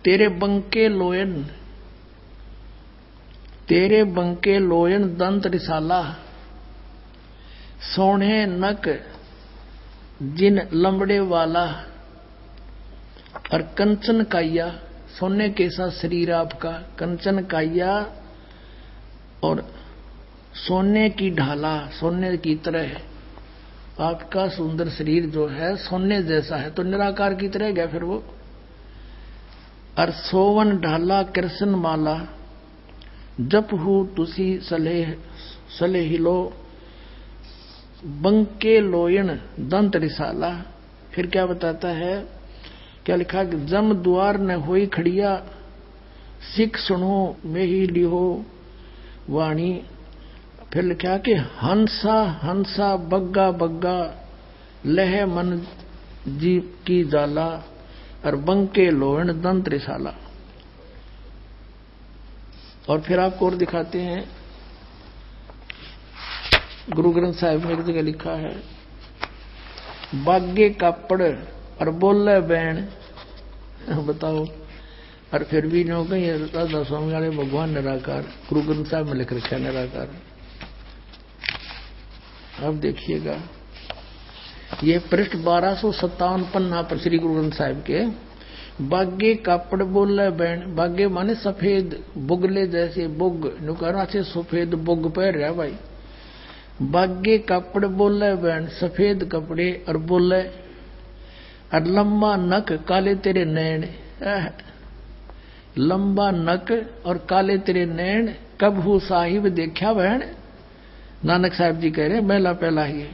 तेरे बंके लोयन दंत रिसाला, सोने नक जिन लंबड़े वाला, और कंचन काया, सोने के साथ शरीर आपका, कंचन काया और सोने की ढाला, सोने की तरह आपका सुंदर शरीर जो है सोने जैसा है, तो निराकार की तरह गया फिर वो। और सोवन ढाला कृष्ण माला, जप हूँ तुसी सले हिलो, बंके लोयन दंत रिसाला। फिर क्या बताता है, क्या लिखा कि जम द्वार न होई खड़िया, सिख सुनो में ही लिहो वाणी। फिर लिखा कि हंसा हंसा बग्गा बग्गा, लह मन जी की जाला, और बंके लोयन दंत रिसाला। और फिर आपको और दिखाते हैं, गुरु ग्रंथ साहिब में एक जगह लिखा है, बागे कापड़ और बोले बैन, बताओ। और फिर भी नो कहीं राधा स्वामी वाले भगवान निराकार, गुरु ग्रंथ साहिब में लिख रखा निराकार। अब देखिएगा, ये पृष्ठ 1257 पन्ना पर श्री गुरु ग्रंथ साहिब के, बागे कापड़ बोले बैन, बागे माने सफेद, बुगले जैसे बुग, नुकारा से सफेद बुग पहन रहा भाई। बागे कापड़ बोले बैन, सफेद कपड़े और बोले, और लंबा नक काले तेरे नैन, लंबा नक और काले तेरे नैन, कब हूँ साहिब देखा बहन। नानक साहब जी कह रहे पहला पहला ही।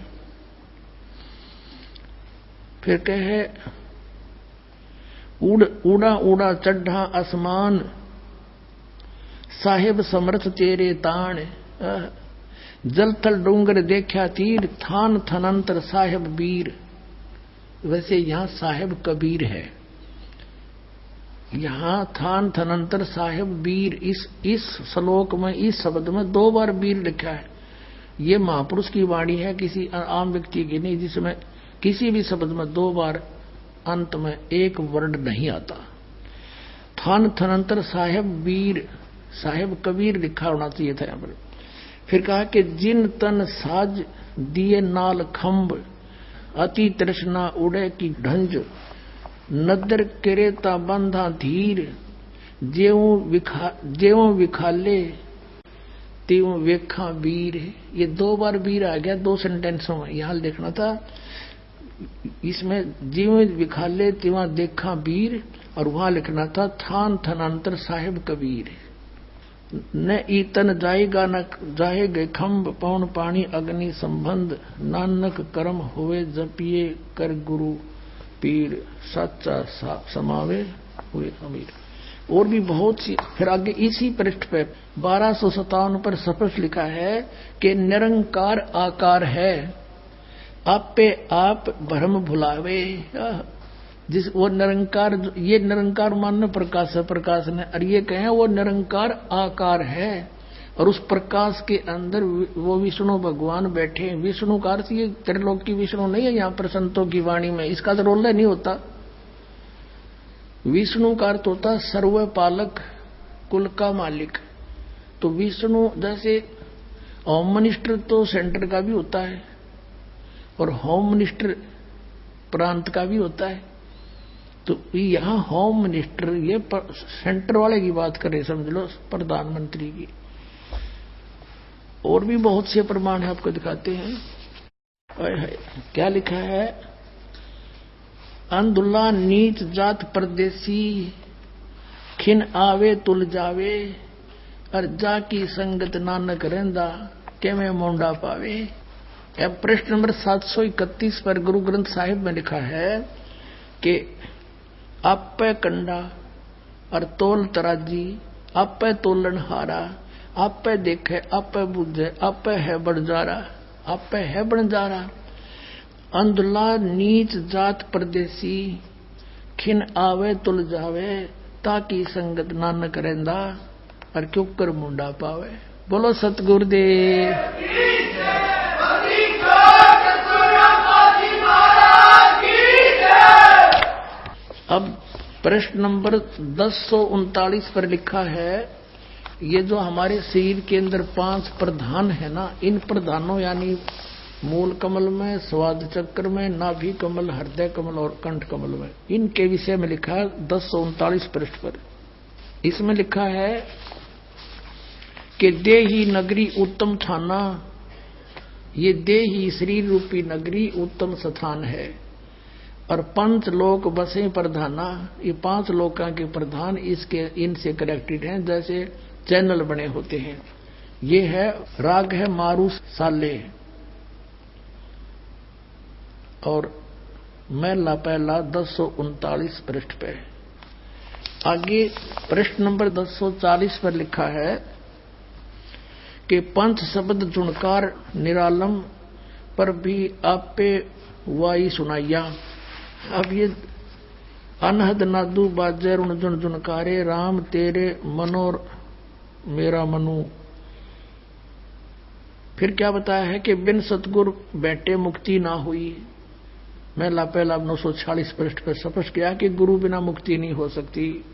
फिर कहे, उड़ा उड़ा चढ़ा आसमान, साहिब समर्थ तेरे ताण, जल थल डूंगर देखा तीर, थान थनंतर साहिब वीर। वैसे यहां साहिब कबीर है, यहां थान थनंतर साहिब वीर। इस श्लोक में, इस शब्द में 2 बार वीर लिखा है। ये महापुरुष की वाणी है, किसी आम व्यक्ति की नहीं, जिसमें किसी भी शब्द में 2 बार अंत में एक वर्ड नहीं आता। थान थनंतर साहिब वीर, साहिब कबीर लिखा होना चाहिए था यहां पर। फिर कहा कि जिन तन साज दिए नाल खंभ, अति तृष्णा उड़े की ढंज, नदर करेता बंधा धीर, जेवों विखाले त्यों वेखा वीर। ये 2 बार वीर आ गया 2 सेंटेंसों में, यहां देखना था। इसमें जीव विखाले त्यों देखा वीर, और वहां लिखना था थान थनांतर साहिब कबीर। न ईतन जाएगा न जाएगे खंभ, पवन पानी अग्नि संबंध, नानक कर्म हुए जपिए कर गुरु पीर, सच्चा समावे हुए अमीर। और भी बहुत सी। फिर आगे इसी पृष्ठ पर 1257 पर स्पष्ट लिखा है कि निरंकार आकार है, आपे आप भ्रम भुलावे। जिस वो निरंकार, ये निरंकार मानने प्रकाश है, प्रकाश ने, और ये कहें वो निरंकार आकार है, और उस प्रकाश के अंदर वो विष्णु भगवान बैठे। विष्णु का अर्थ ये त्रिलोक की विष्णु नहीं है यहाँ पर संतों की वाणी में, इसका तो रोल नहीं होता। विष्णु का अर्थ होता सर्वपालक, कुल का मालिक। तो विष्णु जैसे होम मिनिस्टर तो सेंटर का भी होता है, और होम मिनिस्टर प्रांत का भी होता है। तो यहां होम मिनिस्टर, ये सेंटर वाले की बात करें, समझ लो प्रधानमंत्री की। और भी बहुत से प्रमाण है, आपको दिखाते हैं। क्या लिखा है, अंधुल्ला नीच जात परदेसी, खिन आवे तुल जावे, और जा की संगत नानक रहंदा, के में मोंडा पावे। पृष्ठ नंबर 731 पर गुरु ग्रंथ साहिब में लिखा है कि आपे कंडा और तोल तराजी, आपे तोलन हारा, आपे देखे आपे बुझे, आपे है बड़जारा, आपे है बणजारा। अंधला नीच जात परदेसी, खिन आवे तुल जावे, ताकि संगत नानक रहंदा, और क्यों कर मुंडा पावे। बोलो सतगुरुदेव। अब प्रश्न नंबर 1039 पर लिखा है, ये जो हमारे शरीर के अंदर 5 प्रधान है ना, इन प्रधानों यानी मूल कमल में, स्वाद चक्र में, नाभि कमल, हृदय कमल और कंठ कमल में, इनके विषय में लिखा है 1039 पृष्ठ पर। इसमें लिखा है कि देही नगरी उत्तम थाना, ये देही शरीर रूपी नगरी उत्तम स्थान है, और 5 लोक बसे प्रधाना, ये 5 लोकों के प्रधान इसके इनसे कनेक्टेड हैं, जैसे चैनल बने होते हैं। ये है राग है मारू साले, और मैला पहला 1039 पृष्ठ पे। आगे प्रश्न नंबर 1040 पर लिखा है कि 5 शब्द जुणकार निरालम पर भी आपे वाई सुनाइया। अब ये अनहद नादू बाजे रुण जुन जुनकारे, राम तेरे मनोर मेरा मनु। फिर क्या बताया है कि बिन सतगुर बैठे मुक्ति ना हुई। मैं पहला 946 पृष्ठ पर स्पष्ट किया कि गुरु बिना मुक्ति नहीं हो सकती।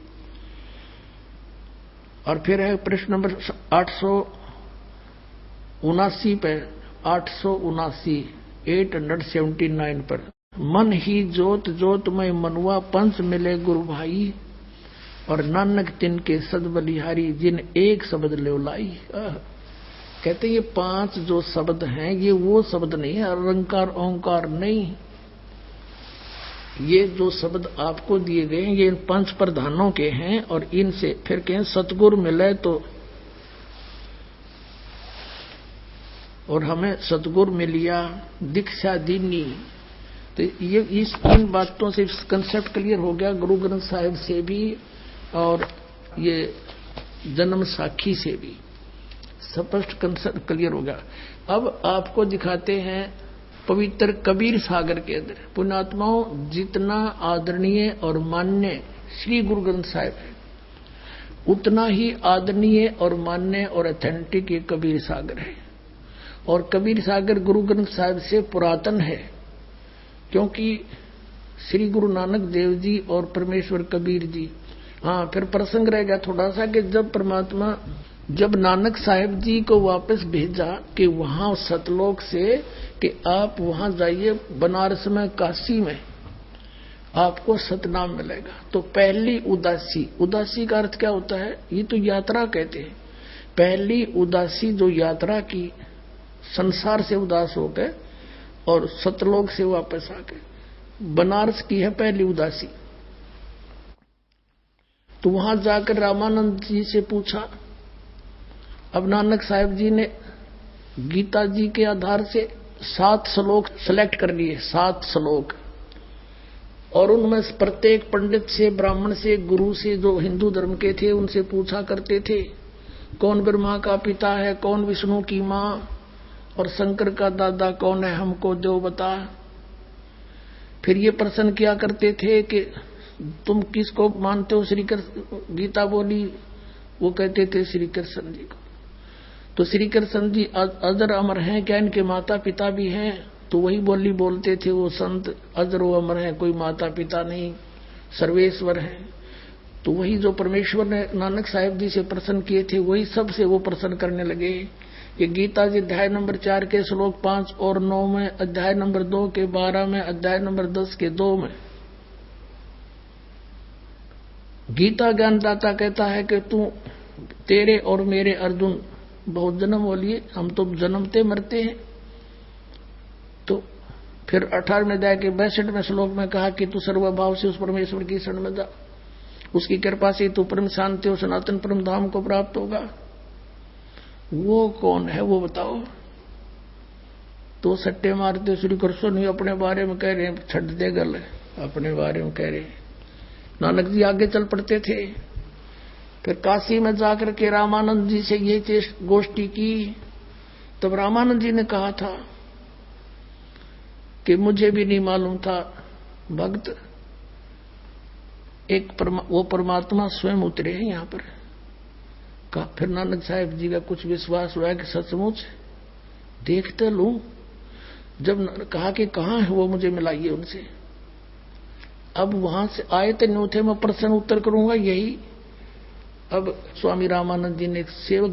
और फिर है प्रश्न नंबर 879 पे, 879 पर, मन ही जोत जोत में मनुआ, पंच मिले गुरु भाई, और नानक तिनके सद बलिहारी, जिन एक शब्द ले लाई। कहते ये 5 जो शब्द हैं ये वो शब्द नहीं है, अलंकार ओंकार नहीं, ये जो शब्द आपको दिए गए हैं ये 5 प्रधानों के हैं, और इनसे फिर कहें सतगुरु मिले तो, और हमें सतगुरु मिलिया, दीक्षा दीनी। तो ये इन बातों से कंसेप्ट क्लियर हो गया, गुरु ग्रंथ साहिब से भी और ये जन्म साखी से भी स्पष्ट कंसेप्ट क्लियर हो गया। अब आपको दिखाते हैं पवित्र कबीर सागर के अंदर पुण्यात्माओं जितना आदरणीय और मान्य श्री गुरु ग्रंथ साहिब है, उतना ही आदरणीय और मान्य और ऑथेंटिक ये कबीर सागर है। और कबीर सागर गुरु ग्रंथ साहिब से पुरातन है, क्योंकि श्री गुरु नानक देव जी और परमेश्वर कबीर जी। हाँ, फिर प्रसंग रह गया थोड़ा सा कि जब नानक साहिब जी को वापस भेजा कि वहां सतलोक से कि आप वहां जाइए बनारस में, काशी में आपको सतनाम मिलेगा, तो पहली उदासी का अर्थ क्या होता है? ये तो यात्रा कहते हैं। पहली उदासी जो यात्रा की, संसार से उदास होकर और सतलोक से वापस आके बनारस की है पहली उदासी। तो वहां जाकर रामानंद जी से पूछा। अब नानक साहिब जी ने गीता जी के आधार से 7 श्लोक सेलेक्ट कर लिए, 7 श्लोक, और उनमें प्रत्येक पंडित से, ब्राह्मण से, गुरु से जो हिंदू धर्म के थे उनसे पूछा करते थे कौन ब्रह्मा का पिता है, कौन विष्णु की माँ, और शंकर का दादा कौन है, हमको जो बता। फिर ये प्रश्न किया करते थे कि तुम किसको मानते हो? श्री कृष्ण, गीता बोली, वो कहते थे श्री कृष्ण जी को। तो श्री कृष्ण जी अजर अमर हैं क्या, इनके माता पिता भी हैं? तो वही बोली बोलते थे वो संत, अजर व अमर हैं, कोई माता पिता नहीं, सर्वेश्वर हैं। तो वही जो परमेश्वर ने नानक साहिब जी से प्रश्न किए थे वही सबसे वो प्रश्न करने लगे। कि गीता जी अध्याय नंबर 4 के श्लोक 5 और 9 में, अध्याय नंबर 2 के 12 में, अध्याय नंबर 10 के 2 में गीता ज्ञानदाता कहता है कि तेरे और मेरे अर्जुन बहुत जन्म हो लिए, हम तो जन्मते मरते हैं। तो फिर 18वें अध्याय के 62वें श्लोक में कहा कि तू सर्वभाव से उस परमेश्वर की शरण में जा, उसकी कृपा से तू परम शांति और सनातन परम धाम को प्राप्त होगा। वो कौन है वो बताओ? तो सट्टे मारते श्री कृष्ण नहीं अपने बारे में कह रहे हैं, छट दे गल अपने बारे में कह रहे हैं। नानक जी आगे चल पड़ते थे। फिर काशी में जाकर के रामानंद जी से ये गोष्ठी की। तब रामानंद जी ने कहा था कि मुझे भी नहीं मालूम था भक्त, वो परमात्मा स्वयं उतरे हैं यहाँ पर। फिर नानक साहिब जी का कुछ विश्वास हुआ कि सचमुच देखते लूं। जब कहा कि कहाँ है वो, मुझे मिलाइए उनसे। अब वहां से आए थे न्यू थे, मैं प्रश्न उत्तर करूंगा यही। अब स्वामी रामानंद जी ने एक सेवक